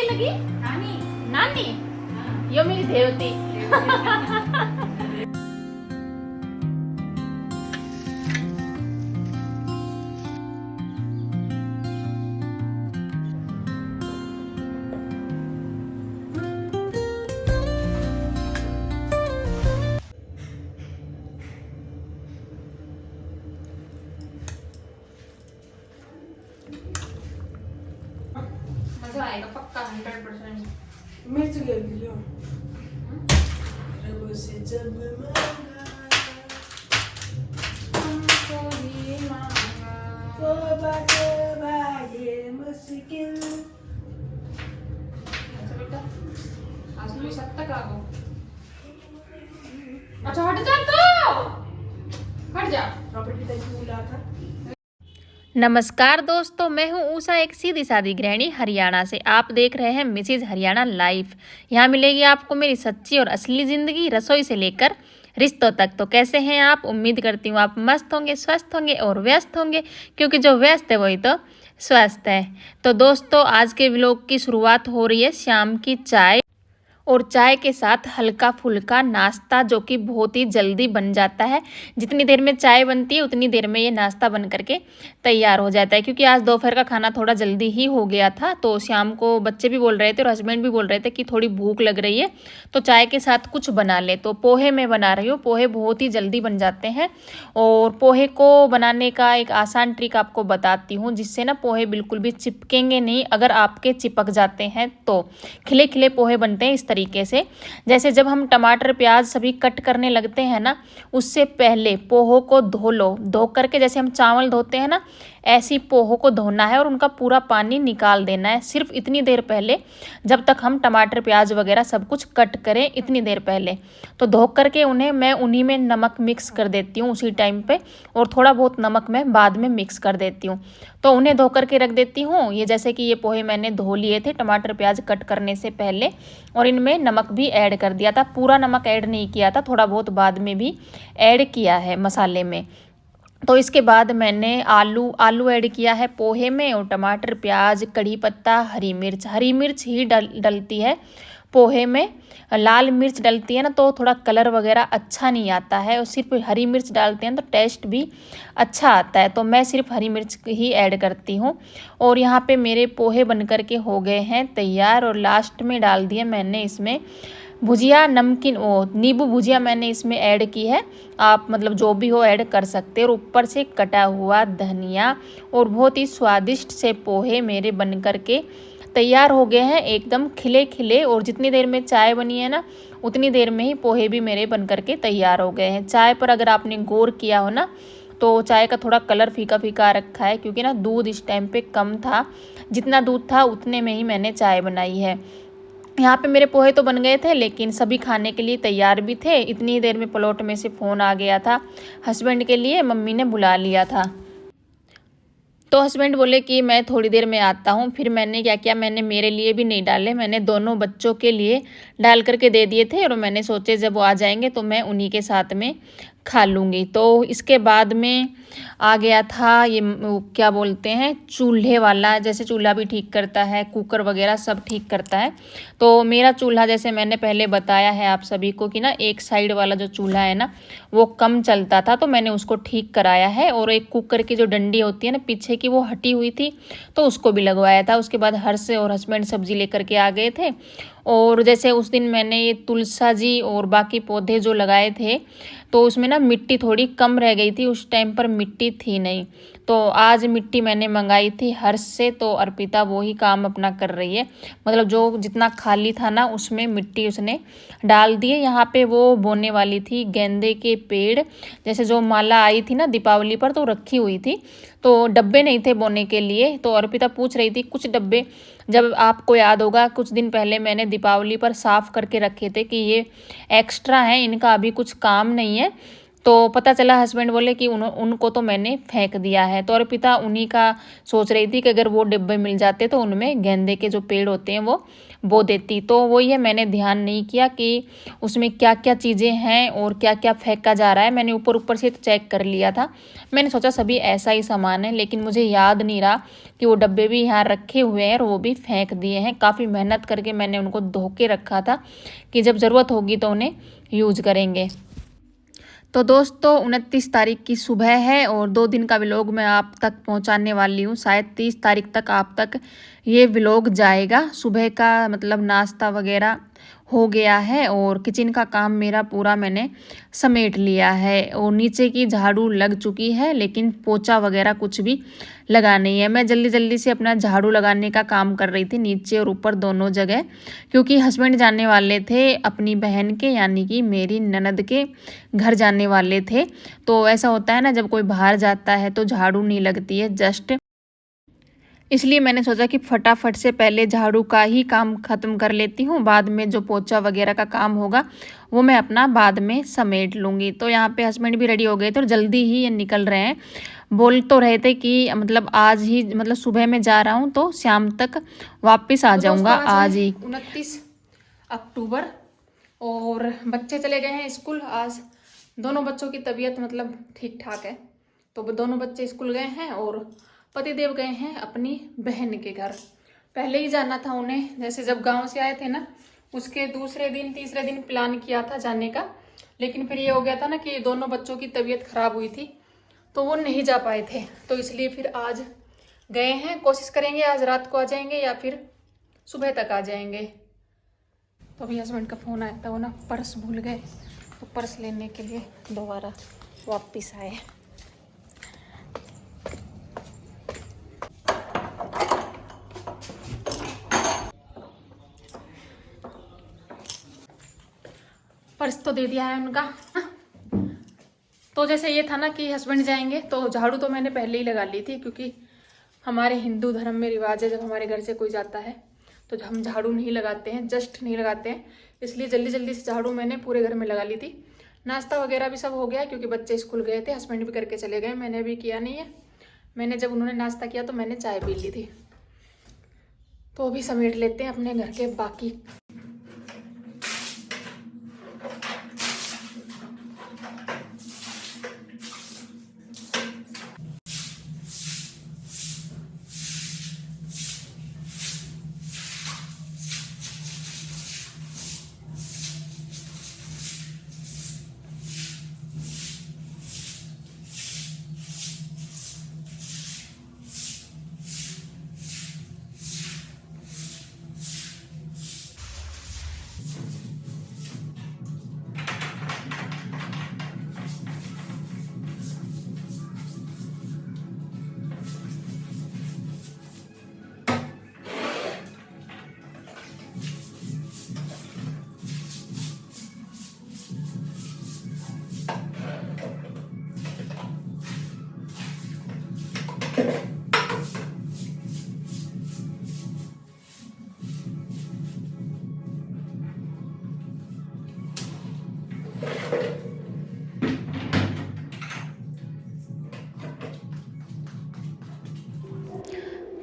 लगी? नानी। नानी, हाँ। यो मेरी देवती। मजा आएगा पक्का 100%। मिर्च ले लियो। रब से जब मांगा हमको ही मांगा। तो बात ये मुश्किल। अच्छा बेटा, आज तो 7 तक आ गो। अच्छा हट जा तो, हट जा। प्रॉपर्टी तक बोला था। नमस्कार दोस्तों, मैं हूं उषा, एक सीधी सादी गृहिणी हरियाणा से। आप देख रहे हैं मिसेज हरियाणा लाइफ। यहाँ मिलेगी आपको मेरी सच्ची और असली ज़िंदगी, रसोई से लेकर रिश्तों तक। तो कैसे हैं आप? उम्मीद करती हूँ आप मस्त होंगे, स्वस्थ होंगे और व्यस्त होंगे, क्योंकि जो व्यस्त है वही तो स्वस्थ है। तो दोस्तों, आज के व्लॉग की शुरुआत हो रही है शाम की चाय और चाय के साथ हल्का फुल्का नाश्ता, जो कि बहुत ही जल्दी बन जाता है। जितनी देर में चाय बनती है उतनी देर में ये नाश्ता बन करके तैयार हो जाता है। क्योंकि आज दोपहर का खाना थोड़ा जल्दी ही हो गया था, तो शाम को बच्चे भी बोल रहे थे और हस्बैंड भी बोल रहे थे कि थोड़ी भूख लग रही है तो चाय के साथ कुछ बना ले। तो पोहे मैं बना रही हूँ। पोहे बहुत ही जल्दी बन जाते हैं और पोहे को बनाने का एक आसान ट्रिक आपको बताती हूँ, जिससे ना पोहे बिल्कुल भी चिपकेंगे नहीं। अगर आपके चिपक जाते हैं तो खिले खिले पोहे बनते हैं इस तरीके से। जैसे जब हम टमाटर प्याज सभी कट करने लगते हैं ना, उससे पहले पोहों को धो लो। धो करके जैसे हम चावल धोते हैं ना, ऐसी पोहों को धोना है और उनका पूरा पानी निकाल देना है। सिर्फ इतनी देर पहले, जब तक हम टमाटर प्याज वगैरह सब कुछ कट करें, इतनी देर पहले तो धो करके उन्हें मैं उन्हीं में नमक मिक्स कर देती हूँ उसी टाइम पे, और थोड़ा बहुत नमक मैं बाद में मिक्स कर देती हूँ। तो उन्हें धो करके रख देती हूँ। ये जैसे कि ये पोहे मैंने धो लिए थे टमाटर प्याज कट करने से पहले, और इनमें नमक भी ऐड कर दिया था। पूरा नमक ऐड नहीं किया था, थोड़ा बहुत बाद में भी ऐड किया है मसाले में। तो इसके बाद मैंने आलू ऐड किया है पोहे में, और टमाटर प्याज कड़ी पत्ता हरी मिर्च ही डलती है पोहे में। लाल मिर्च डलती है ना तो थोड़ा कलर वगैरह अच्छा नहीं आता है, और सिर्फ हरी मिर्च डालते हैं तो टेस्ट भी अच्छा आता है। तो मैं सिर्फ हरी मिर्च ही ऐड करती हूँ। और यहाँ पे मेरे पोहे बन कर के हो गए हैं तैयार, और लास्ट में डाल दिए मैंने इसमें भुजिया, नमकीन नींबू भुजिया मैंने इसमें ऐड की है। आप मतलब जो भी हो ऐड कर सकते हैं। और ऊपर से कटा हुआ धनिया, और बहुत ही स्वादिष्ट से पोहे मेरे बन कर के तैयार हो गए हैं, एकदम खिले खिले। और जितनी देर में चाय बनी है ना, उतनी देर में ही पोहे भी मेरे बन कर के तैयार हो गए हैं। चाय पर अगर आपने गौर किया हो ना, तो चाय का थोड़ा कलर फीका फीका रखा है, क्योंकि ना दूध इस टाइम पे कम था। जितना दूध था उतने में ही मैंने चाय बनाई है। यहाँ पे मेरे पोहे तो बन गए थे, लेकिन सभी खाने के लिए तैयार भी थे। इतनी देर में पलौट में से फ़ोन आ गया था हस्बैंड के लिए, मम्मी ने बुला लिया था। तो हस्बैंड बोले कि मैं थोड़ी देर में आता हूँ। फिर मैंने क्या किया, मैंने मेरे लिए भी नहीं डाले, मैंने दोनों बच्चों के लिए डाल करके दे दिए थे। और मैंने सोचे जब वो आ जाएंगे तो मैं उन्हीं के साथ में खा लूँगी। तो इसके बाद में आ गया था ये क्या बोलते हैं, चूल्हे वाला। जैसे चूल्हा भी ठीक करता है, कुकर वगैरह सब ठीक करता है। तो मेरा चूल्हा, जैसे मैंने पहले बताया है आप सभी को कि ना, एक साइड वाला जो चूल्हा है ना वो कम चलता था, तो मैंने उसको ठीक कराया है। और एक कुकर की जो डंडी होती है ना पीछे की, वो हटी हुई थी, तो उसको भी लगवाया था। उसके बाद हर्ष और हस्बैंड सब्जी लेकर के आ गए थे। और जैसे उस दिन मैंने ये तुलसा जी और बाकी पौधे जो लगाए थे, तो उसमें ना मिट्टी थोड़ी कम रह गई थी, उस टाइम पर मिट्टी थी नहीं। तो आज मिट्टी मैंने मंगाई थी हर्ष से, तो अर्पिता वो ही काम अपना कर रही है। मतलब जो जितना खाली था ना उसमें मिट्टी उसने डाल दी है। यहाँ पे वो बोने वाली थी गेंदे के पेड़, जैसे जो माला आई थी ना दीपावली पर, तो रखी हुई थी। तो डब्बे नहीं थे बोने के लिए, तो अर्पिता पूछ रही थी कुछ डब्बे। जब आपको याद होगा कुछ दिन पहले मैंने दीपावली पर साफ़ करके रखे थे कि ये एक्स्ट्रा हैं, इनका अभी कुछ काम नहीं है, तो पता चला हस्बैंड बोले कि उनको तो मैंने फेंक दिया है। तो अर्पिता उन्हीं का सोच रही थी कि अगर वो डिब्बे मिल जाते तो उनमें गेंदे के जो पेड़ होते हैं वो बो देती। तो वही है, मैंने ध्यान नहीं किया कि उसमें क्या क्या चीज़ें हैं और क्या क्या फेंका जा रहा है। मैंने ऊपर ऊपर से तो चेक कर लिया था, मैंने सोचा सभी ऐसा ही सामान है, लेकिन मुझे याद नहीं रहा कि वो डब्बे भी यहाँ रखे हुए हैं और वो भी फेंक दिए हैं। काफ़ी मेहनत करके मैंने उनको धो के रखा था कि जब ज़रूरत होगी तो उन्हें यूज करेंगे। तो दोस्तों 29 तारीख की सुबह है और 2 दिन का व्लॉग मैं आप तक पहुंचाने वाली हूं। शायद 30 तारीख तक आप तक ये व्लॉग जाएगा। सुबह का मतलब नाश्ता वगैरह हो गया है और किचन का काम मेरा पूरा मैंने समेट लिया है और नीचे की झाड़ू लग चुकी है, लेकिन पोछा वगैरह कुछ भी लगा नहीं है। मैं जल्दी जल्दी से अपना झाड़ू लगाने का काम कर रही थी, नीचे और ऊपर दोनों जगह, क्योंकि हस्बैंड जाने वाले थे अपनी बहन के यानी कि मेरी ननद के घर जाने वाले थे। तो ऐसा होता है ना, जब कोई बाहर जाता है तो झाड़ू नहीं लगती है जस्ट, इसलिए मैंने सोचा कि फटाफट से पहले झाड़ू का ही काम ख़त्म कर लेती हूँ, बाद में जो पोछा वगैरह का काम होगा वो मैं अपना बाद में समेट लूँगी। तो यहाँ पे हस्बैंड भी रेडी हो गए थे और जल्दी ही ये निकल रहे हैं। बोल तो रहे थे कि मतलब आज ही, मतलब सुबह में जा रहा हूँ तो शाम तक वापस आ जाऊँगा। आज ही 29 अक्टूबर और बच्चे चले गए हैं स्कूल। आज दोनों बच्चों की तबीयत मतलब ठीक ठाक है, तो दोनों बच्चे स्कूल गए हैं और पतिदेव गए हैं अपनी बहन के घर। पहले ही जाना था उन्हें, जैसे जब गांव से आए थे ना, उसके दूसरे दिन तीसरे दिन प्लान किया था जाने का, लेकिन फिर ये हो गया था ना कि दोनों बच्चों की तबीयत खराब हुई थी तो वो नहीं जा पाए थे, तो इसलिए फिर आज गए हैं। कोशिश करेंगे आज रात को आ जाएंगे या फिर सुबह तक आ जाएंगे। तो अभी हस्बैंड का फ़ोन आया था, वो ना पर्स भूल गए, तो पर्स लेने के लिए दोबारा वापस आए। पर्स तो दे दिया है उनका। तो जैसे ये था ना कि हस्बैंड जाएंगे तो झाड़ू तो मैंने पहले ही लगा ली थी, क्योंकि हमारे हिंदू धर्म में रिवाज है जब हमारे घर से कोई जाता है तो हम झाड़ू नहीं लगाते हैं, जस्ट नहीं लगाते हैं, इसलिए जल्दी जल्दी से झाड़ू मैंने पूरे घर में लगा ली थी। नाश्ता वगैरह भी सब हो गया क्योंकि बच्चे स्कूल गए थे, हस्बैंड भी करके चले गए, मैंने अभी किया नहीं है। मैंने जब उन्होंने नाश्ता किया तो मैंने चाय पी ली थी। तो अभी समेट लेते हैं अपने घर के बाकी।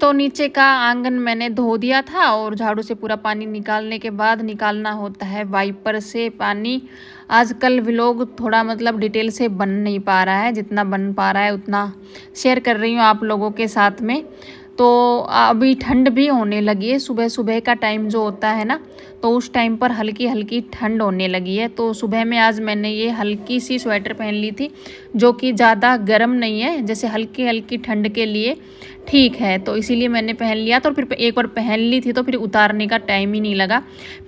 तो नीचे का आंगन मैंने धो दिया था और झाड़ू से पूरा पानी निकालने के बाद निकालना होता है वाइपर से पानी। आजकल व्लॉग थोड़ा मतलब डिटेल से बन नहीं पा रहा है, जितना बन पा रहा है उतना शेयर कर रही हूँ आप लोगों के साथ में। तो अभी ठंड भी होने लगी है, सुबह सुबह का टाइम जो होता है ना, तो उस टाइम पर हल्की हल्की ठंड होने लगी है। तो सुबह में आज मैंने ये हल्की सी स्वेटर पहन ली थी, जो कि ज़्यादा गर्म नहीं है, जैसे हल्की हल्की ठंड के लिए ठीक है, तो इसीलिए मैंने पहन लिया। तो फिर एक बार पहन ली थी तो फिर उतारने का टाइम ही नहीं लगा,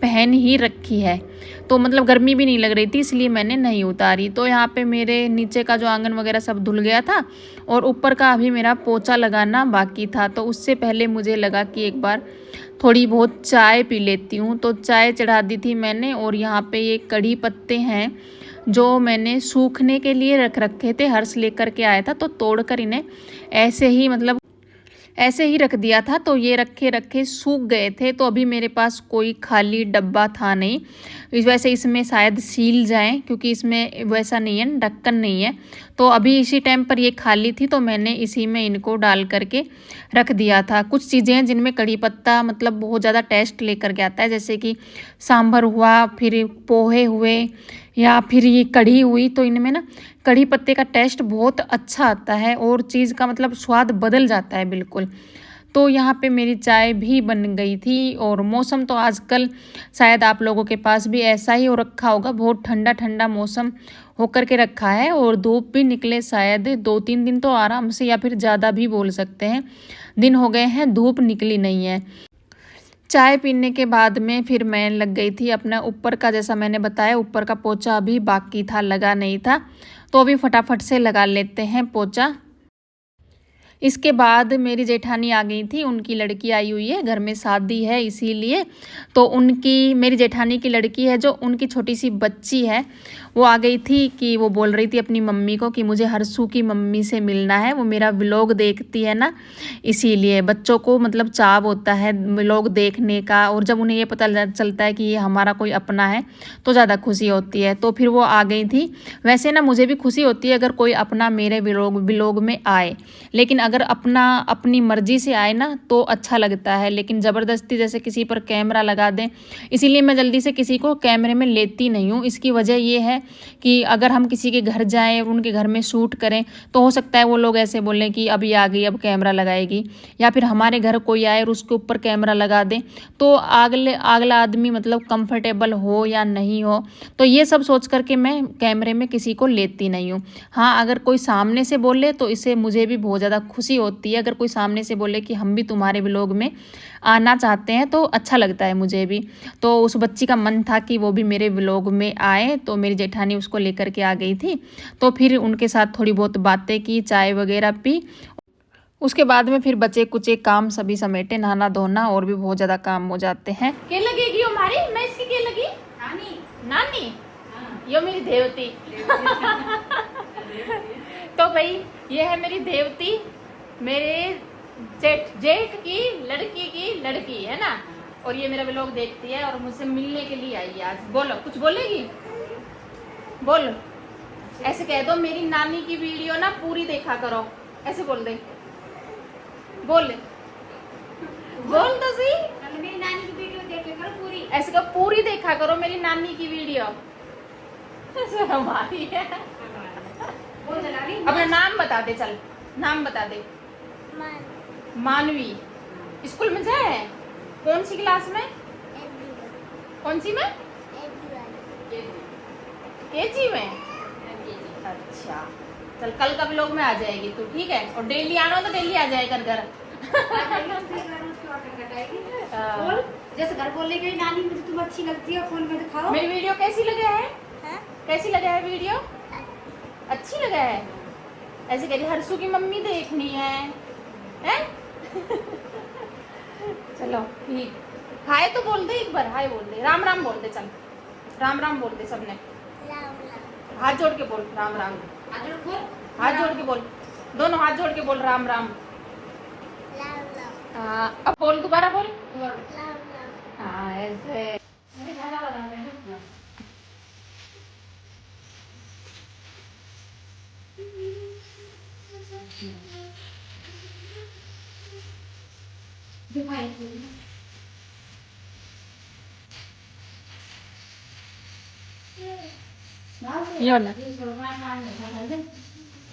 पहन ही रखी है, तो मतलब गर्मी भी नहीं लग रही थी, इसलिए मैंने नहीं उतारी। तो यहाँ पे मेरे नीचे का जो आंगन वगैरह सब धुल गया था और ऊपर का अभी मेरा पोछा लगाना बाकी था। तो उससे पहले मुझे लगा कि एक बार थोड़ी बहुत चाय पी लेती हूँ, तो चाय चढ़ा दी थी मैंने। और यहाँ पे ये कड़ी पत्ते हैं जो मैंने सूखने के लिए रख रखे थे, हर्ष लेकर के आया था, तो तोड़कर इन्हें ऐसे ही मतलब ऐसे ही रख दिया था, तो ये रखे रखे सूख गए थे। तो अभी मेरे पास कोई खाली डब्बा था नहीं, इस वजह से इसमें शायद सील जाएं, क्योंकि इसमें वैसा नहीं है, ढक्कन नहीं है। तो अभी इसी टाइम पर ये खाली थी, तो मैंने इसी में इनको डाल करके रख दिया था। कुछ चीज़ें हैं जिनमें कड़ी पत्ता मतलब बहुत ज़्यादा टेस्ट लेकर के आता है, जैसे कि सांभर हुआ, फिर पोहे हुए, या फिर ये कढ़ी हुई। तो इनमें ना कढ़ी पत्ते का टेस्ट बहुत अच्छा आता है और चीज़ का मतलब स्वाद बदल जाता है बिल्कुल। तो यहाँ पे मेरी चाय भी बन गई थी। और मौसम तो आजकल शायद आप लोगों के पास भी ऐसा ही हो रखा होगा, बहुत ठंडा ठंडा मौसम होकर के रखा है। और धूप भी निकले शायद 2-3 दिन तो आराम से, या फिर ज़्यादा भी बोल सकते हैं, दिन हो गए हैं धूप निकली नहीं है। चाय पीने के बाद में फिर मैं लग गई थी अपना ऊपर का, जैसा मैंने बताया ऊपर का पोछा अभी बाकी था, लगा नहीं था। तो अभी फटाफट से लगा लेते हैं पोछा। इसके बाद मेरी जेठानी आ गई थी, उनकी लड़की आई हुई है, घर में शादी है इसीलिए। तो उनकी, मेरी जेठानी की लड़की है जो, उनकी छोटी सी बच्ची है, वो आ गई थी कि वो बोल रही थी अपनी मम्मी को कि मुझे हर्षू की मम्मी से मिलना है। वो मेरा व्लॉग देखती है ना, इसीलिए बच्चों को मतलब चाव होता है व्लॉग देखने का। और जब उन्हें ये पता चलता है कि ये हमारा कोई अपना है तो ज़्यादा खुशी होती है। तो फिर वो आ गई थी। वैसे ना मुझे भी खुशी होती है अगर कोई अपना मेरे व्लॉग में आए, लेकिन अगर अपना अपनी मर्जी से आए ना तो अच्छा लगता है। लेकिन ज़बरदस्ती जैसे किसी पर कैमरा लगा दें, इसीलिए मैं जल्दी से किसी को कैमरे में लेती नहीं हूँ। इसकी वजह ये है कि अगर हम किसी के घर जाएं और उनके घर में शूट करें तो हो सकता है वो लोग ऐसे बोलें कि अभी आ गई अब कैमरा लगाएगी, या फिर हमारे घर कोई आए और उसके ऊपर कैमरा लगा दें तो अगला आदमी मतलब कंफर्टेबल हो या नहीं हो। तो ये सब सोच करके मैं कैमरे में किसी को लेती नहीं हूँ। हाँ, अगर कोई सामने से बोले तो इससे मुझे भी बहुत ज़्यादा खुशी होती है। अगर कोई सामने से बोले कि हम भी तुम्हारे व्लॉग में आना चाहते हैं तो अच्छा लगता है मुझे भी। तो उस बच्ची का मन था कि वो भी मेरे व्लॉग में आए, तो मेरी जेठानी उसको लेकर के आ गई थी। तो फिर उनके साथ थोड़ी बहुत बातें की, चाय वगैरह पी। उसके बाद में फिर बचे कुचे काम सभी समेटे, नहाना धोना और भी बहुत ज़्यादा काम हो जाते हैं। के लगेगी हमारी, मैं इसकी के लगी नानी नानी, यो मेरी देवती। तो भाई ये है मेरी देवती, मेरे जेठ की लड़की है ना। और ये मेरा व्लॉग देखती है और मुझसे मिलने के लिए आई है आज। बोलो, कुछ बोलेगी? बोलो, ऐसे कह दो मेरी नानी की वीडियो ना पूरी देखा करो, ऐसे बोल दे। बोल तो सही, मेरी नानी की वीडियो देखा करो पूरी। ऐसे कहो पूरी देखा करो मेरी नानी की वीडियो। हमारी है। वो चला रही अपना नाम बता दे, चल नाम बता दे। मानवी। स्कूल में जाए? कौन सी क्लास में? कौन सी में? केजी में। अच्छा चल, कल का व्लॉग में आ जाएगी तू, ठीक है? और डेली आना तो डेली आ जाए घर। बोल, जैसे घर बोलने के नानी मुझे तुम अच्छी लगती है, फोन में दिखाओ। मेरी वीडियो कैसी लगे है? कैसी लगा है वीडियो? अच्छी लगा है? ऐसे कह रही हर्षू की मम्मी देखनी है, हैं? चलो ठीक, हाय तो बोल दे एक बार, हाय बोल दे, राम राम बोल दे, चल राम राम बोल दे सबने, हाथ जोड़ के बोल राम राम, हाथ जोड़ के बोल, दोनों हाथ जोड़ के बोल राम राम। हाँ, अब बोल, दोबारा बोल। हाँ ऐसे। यो ना